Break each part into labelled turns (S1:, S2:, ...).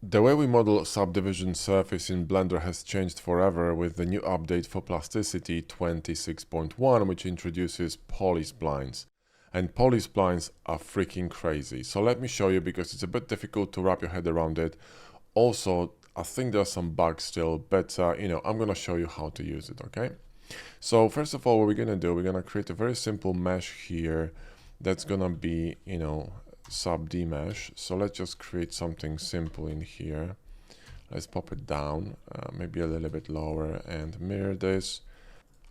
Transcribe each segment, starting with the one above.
S1: The way we model subdivision surface in Blender has changed forever with the new update for Plasticity 26.1, which introduces polysplines. And polysplines are freaking crazy. So let me show you because it's a bit difficult to wrap your head around it. Also, I think there are some bugs still, but I'm gonna show you how to use it, okay? So first of all, what we're gonna do, we're gonna create a very simple mesh here that's gonna be, sub D mesh. So let's just create something simple in here. Let's pop it down, maybe a little bit lower and mirror this.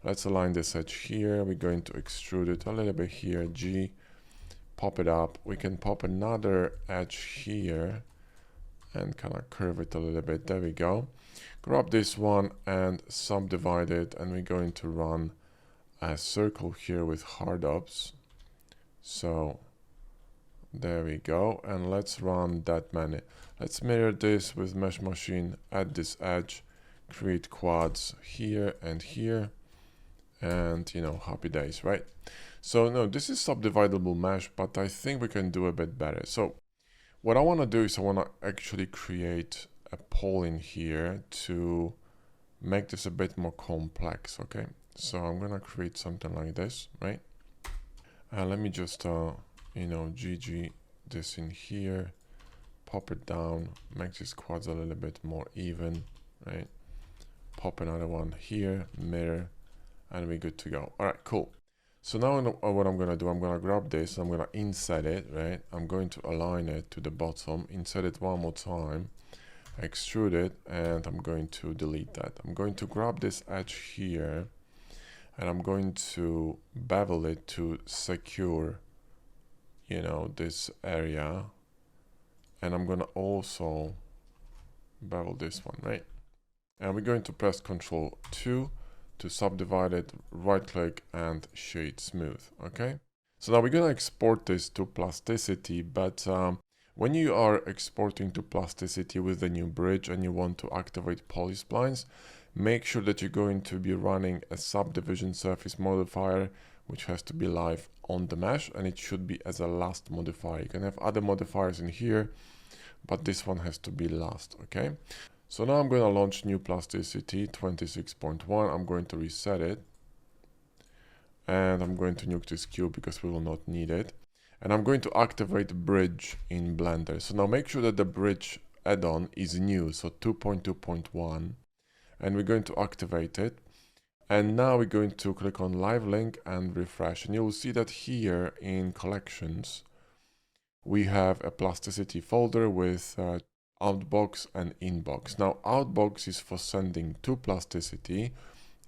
S1: Let's align this edge here. We're going to extrude it a little bit here, G, pop it up. We can pop another edge here and kind of curve it a little bit. There we go. Grab this one and subdivide it, and we're going to run a circle here with hard ups. So there we go, and let's run that many. Let's mirror this with Mesh Machine, add this edge, create quads here and here, and happy days, right? So no, this is subdividable mesh, but I think we can do a bit better. So what I want to do is I want to actually create a pole in here to make this a bit more complex, okay? So I'm gonna create something like this, right? Let me just GG this in here, pop it down, make these quads a little bit more even, right? Pop another one here, mirror, and we're good to go. All right, cool. So now what I'm gonna do, I'm gonna grab this, I'm gonna inset it, right? I'm going to align it to the bottom, inset it one more time, extrude it, and I'm going to delete that. I'm going to grab this edge here, and I'm going to bevel it to secure this area, and I'm gonna also bevel this one, right? And we're going to press Ctrl 2 to subdivide it, right click and shade smooth, okay? So now we're gonna export this to Plasticity, but when you are exporting to Plasticity with the new bridge and you want to activate polysplines, make sure that you're going to be running a subdivision surface modifier, which has to be live on the mesh, and it should be as a last modifier. You can have other modifiers in here, but this one has to be last, okay? So now I'm going to launch new Plasticity 26.1. I'm going to reset it, and I'm going to nuke this cube because we will not need it. And I'm going to activate bridge in Blender. So now make sure that the bridge add-on is new, so 2.2.1, and we're going to activate it. And now we're going to click on live link and refresh, and you'll see that here in collections we have a Plasticity folder with outbox and inbox. Now outbox is for sending to Plasticity,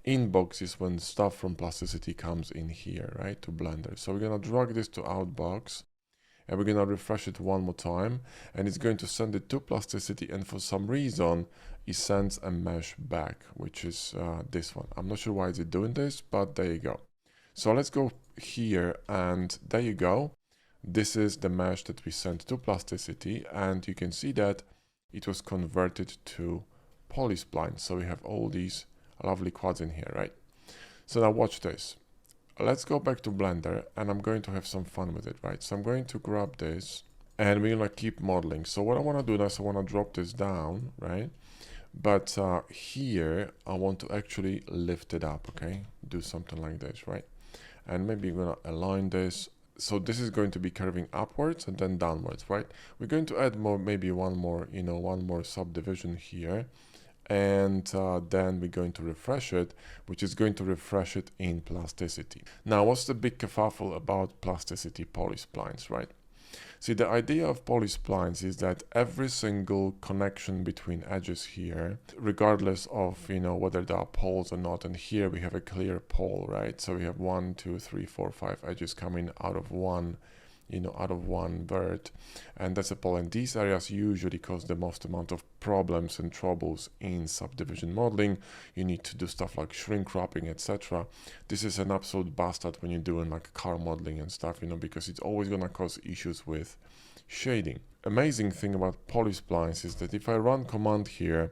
S1: inbox is when stuff from Plasticity comes in here, right, to Blender. So we're gonna drag this to outbox, and we're gonna refresh it one more time, and it's going to send it to Plasticity, and for some reason it sends a mesh back, which is this one. I'm not sure why it's doing this, but there you go. So let's go here, and there you go. This is the mesh that we sent to Plasticity, and you can see that it was converted to polyspline. So we have all these lovely quads in here, right? So now watch this. Let's go back to Blender, and I'm going to have some fun with it, right? So I'm going to grab this, and we're gonna keep modeling. So what I wanna do now is I wanna drop this down, right? But here, I want to actually lift it up, okay? Do something like this, right? And maybe I'm gonna align this. So this is going to be curving upwards and then downwards, right? We're going to add maybe one more subdivision here. And then we're going to refresh it, which is going to refresh it in Plasticity. Now, what's the big kerfuffle about Plasticity polysplines, right? See, the idea of polysplines is that every single connection between edges here, regardless of whether there are poles or not, and here we have a clear pole, right? So we have 1, 2, 3, 4, 5 edges coming out of one vert, and that's a pole. And these areas usually cause the most amount of problems and troubles in subdivision modeling. You need to do stuff like shrink wrapping, etc. This is an absolute bastard when you're doing like car modeling and stuff, because it's always gonna cause issues with shading. Amazing thing about polysplines is that if I run command here,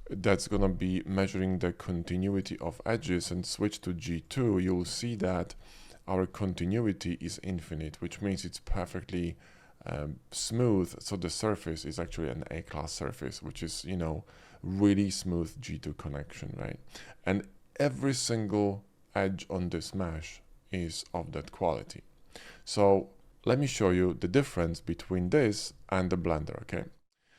S1: that's gonna be measuring the continuity of edges, and switch to G2, you'll see that our continuity is infinite, which means it's perfectly smooth, so the surface is actually an A-class surface, which is, you know, really smooth G2 connection, right? And every single edge on this mesh is of that quality. So let me show you the difference between this and the Blender, okay?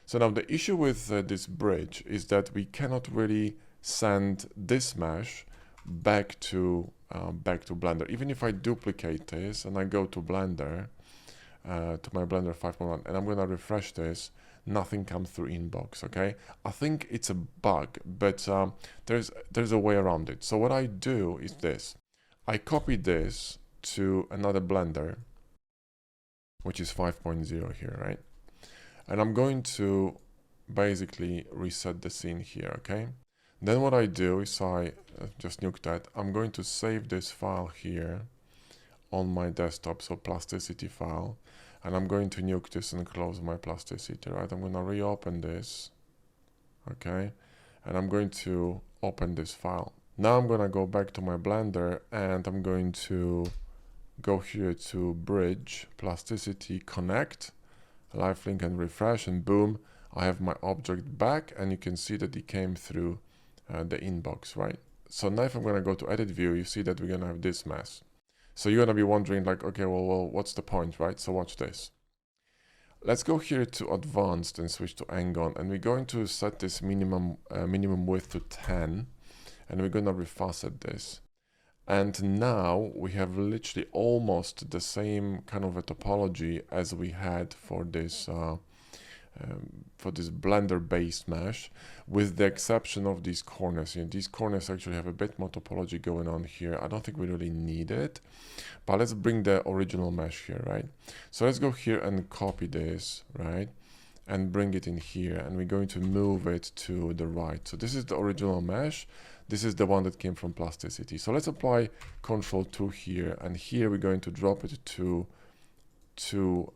S1: So now the issue with this bridge is that we cannot really send this mesh back to Blender. Even if I duplicate this and I go to Blender, to my Blender 5.1, and I'm gonna refresh this, nothing comes through inbox, okay? I think it's a bug, but there's a way around it. So what I do is this. I copy this to another Blender, which is 5.0 here, right? And I'm going to basically reset the scene here, okay? Then what I do is I just nuke that. I'm going to save this file here on my desktop, so plasticity file, and I'm going to nuke this and close my plasticity, right? I'm going to reopen this, okay? And I'm going to open this file. Now I'm going to go back to my Blender and I'm going to go here to bridge, plasticity, connect, lifelink and refresh, and boom, I have my object back, and you can see that it came through the inbox, right? So now if I'm going to go to edit view, you see that we're going to have this mess. So you're going to be wondering like, okay, well, what's the point, right? So watch this. Let's go here to advanced and switch to Angon, and we're going to set this minimum width to 10, and we're going to refacet this. And now we have literally almost the same kind of a topology as we had for this Blender-based mesh, with the exception of these corners. You know, these corners actually have a bit more topology going on here. I don't think we really need it, but let's bring the original mesh here, right? So let's go here and copy this, right? And bring it in here, and we're going to move it to the right. So this is the original mesh. This is the one that came from plasticity. So let's apply Control 2 here, and here we're going to drop it to two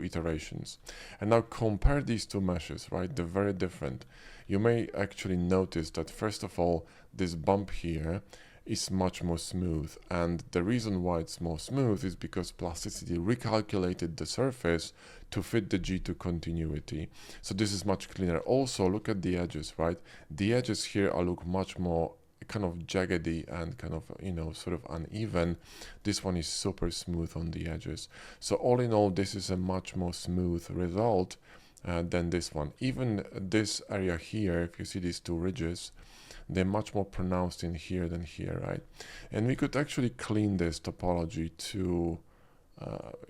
S1: iterations. And now compare these two meshes, right? They're very different. You may actually notice that first of all, this bump here is much more smooth, and the reason why it's more smooth is because plasticity recalculated the surface to fit the G2 continuity. So this is much cleaner. Also, look at the edges, right? The edges here are look much more kind of jaggedy and kind of, you know, sort of uneven. This one is super smooth on the edges. So all in all, this is a much more smooth result than this one. Even this area here, if you see these two ridges, they're much more pronounced in here than here, right? And we could actually clean this topology to,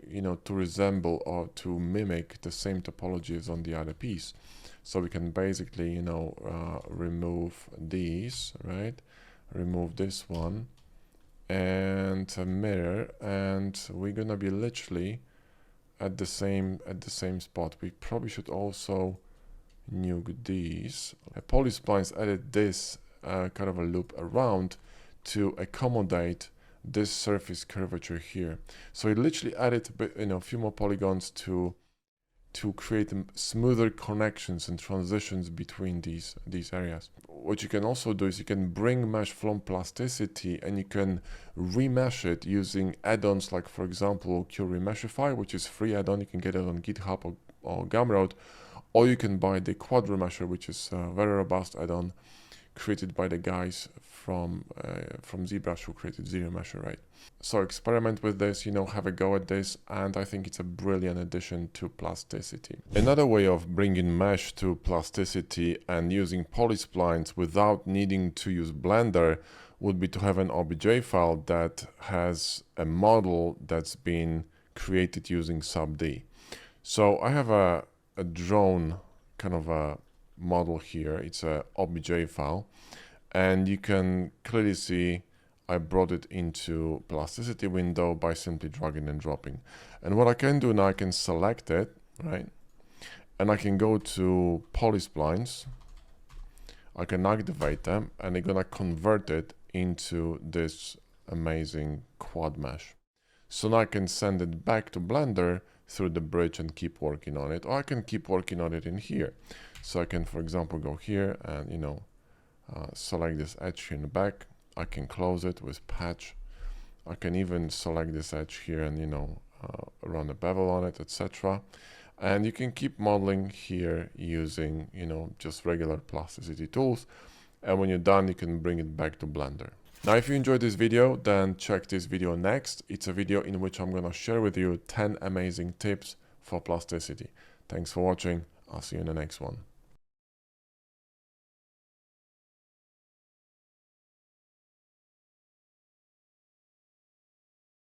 S1: you know, to resemble or to mimic the same topology as on the other piece. So we can basically, you know, remove these, right? Remove this one and a mirror, and we're gonna be literally at the same spot. We probably should also nuke these. Polysplines added this kind of a loop around to accommodate this surface curvature here. So it literally added, you know, a few more polygons to create smoother connections and transitions between these areas. What you can also do is you can bring mesh from plasticity and you can remesh it using add-ons like, for example, QRemeshify, which is free add-on. You can get it on GitHub or Gumroad, or you can buy the Quad Remesher, which is a very robust add-on created by the guys from ZBrush who created ZRemesher, right? So experiment with this, you know, have a go at this, and I think it's a brilliant addition to plasticity. Another way of bringing mesh to plasticity and using polysplines without needing to use Blender would be to have an OBJ file that has a model that's been created using SubD. So I have a drone kind of a model here. It's a OBJ file, and you can clearly see I brought it into plasticity window by simply dragging and dropping. And what I can do now, I can select it, right? And I can go to polysplines. I can activate them, and they're gonna convert it into this amazing quad mesh. So now I can send it back to Blender through the bridge and keep working on it, or I can keep working on it in here. So I can, for example, go here and, you know, select this edge here in the back. I can close it with patch. I can even select this edge here and, you know, run a bevel on it, etc. And you can keep modeling here using, just regular plasticity tools. And when you're done, you can bring it back to Blender. Now, if you enjoyed this video, then check this video next. It's a video in which I'm going to share with you 10 amazing tips for plasticity. Thanks for watching. I'll see you in the next one.